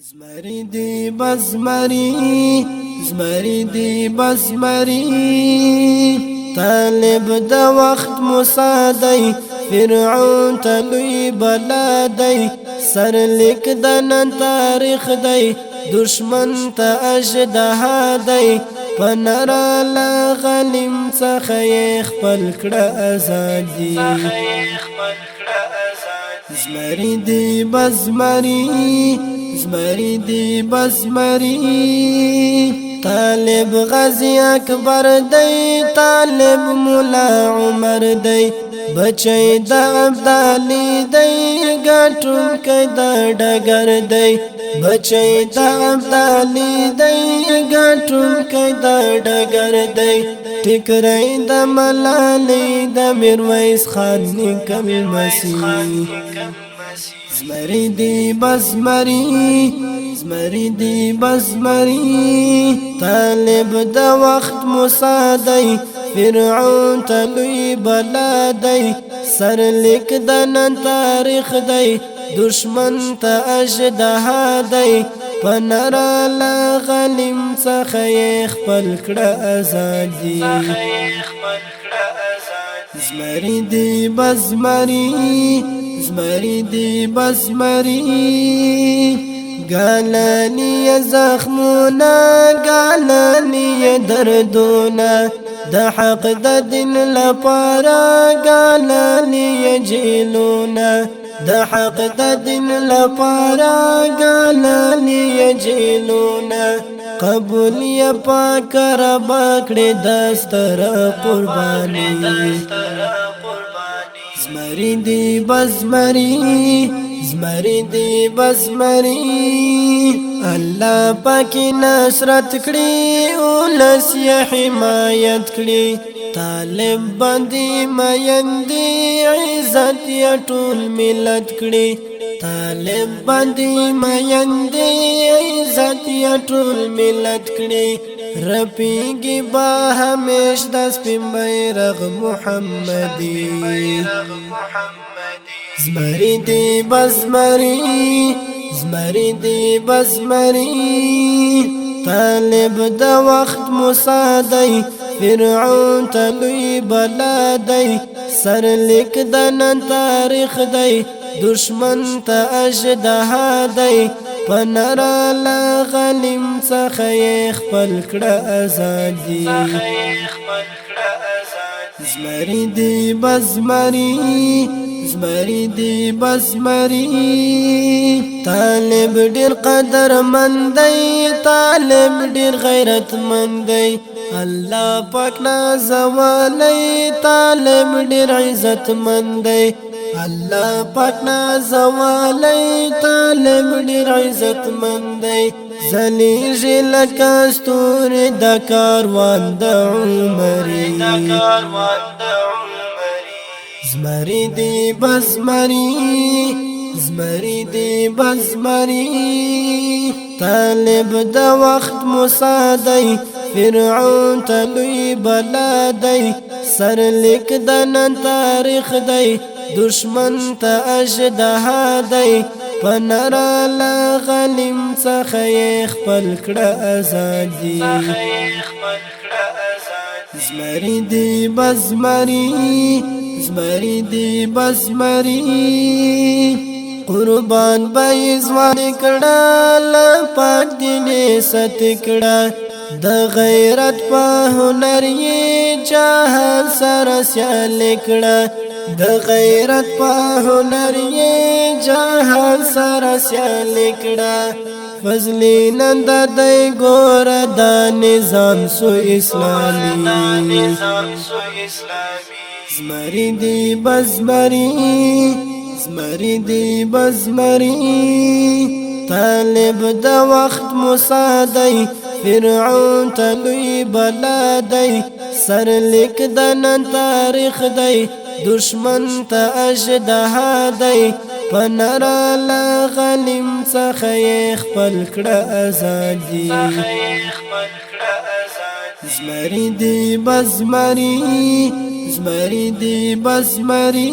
زمری دی بزمری زمری دی بزمری طالب د وخت موسی دی فرعون تلوی بلا دی سر لیک د نن تاریخ دی دشمن ته اژدها دی پنرا لا غلیم څخه خپل کړه ازادي زمری دی بزمری زمری دی بزمری طالب غازی اکبر دی طالب مولا عمر دی بچی د عبدالی دی گاٹون که د ډگر دی بچی د عبدالی دی گاٹون که د ډگر دی ټکرای د ملالی د میرویس خان نیکل مسیح زمری دی بزمری زمری دی بزمری طالب د وخت موسی دی فرعون تلوی بلا دی سر لیک د نن تاریخ دی دشمن ته اژدها دی پنرا لا غلیم څخه خپل کړه ازادي زمری دی بزمری زمری دی بزمری گالانی زخمونا گالانی دردونا د حق د دین لپاره گالانی جیلونا د حق د دین لپاره گالانی جیلونا قبول یا پاک رب کړه دستر قربانی زمری دی بزمری زمری دی بزمری الله پاک نصرت کړي اولس یې حمایت کړي طالب باندې مایندې عزت یې ټول ملت کړي طالب باندې مایندې عزت یې ټول ملت کړي رپیږي با همیش د سپین بیرغ محمدي زمری دی بزمری زمری دی بزمری طالب د وخت موسی دی فرعون تلوی بلا دی سر لیک د نن تاریخ دی دشمن ته اژدها دی پنرا لا غلیم څخه خپل کړه ازادي زمری دی بزمری زمری دی بزمری طالب ډیر قدر مند دی طالب ډیر غیرت مند دی الله پاک نازولی طالب ډیر عزت مند دی الله پاک نازولی طالب ډیر عزت مند دی زلیږي لکه ستوري د کاروان د عمري زمری دی بزمری زمری دی بزمری طالب د وخت موسی دی فرعون تلوی بلا دی سر لیک د نن تاریخ دی دشمن ته اژدها دی پنرا لا غلیم څخه خپل کړه ازادي زمری دی بزمری زمری دی بزمری قربان به ځوان کړه لپاره دینه ست کړه د غیرت په هنر یې جهان سره سیال کړه د غیرت په هنر یې جهان سره سیال کړه فضلی نند دی ګور د نظام سو اسلامي زمری دی بزمری زمری دی بزمری طالب د وخت موسی دی فرعون تلوی بلا دی سر لیک د نن تاریخ دی دشمن ته اژدها دی پنرا لا غلیم څخه خپل کړه ازادي زمری دی بزمری زمری دی بزمری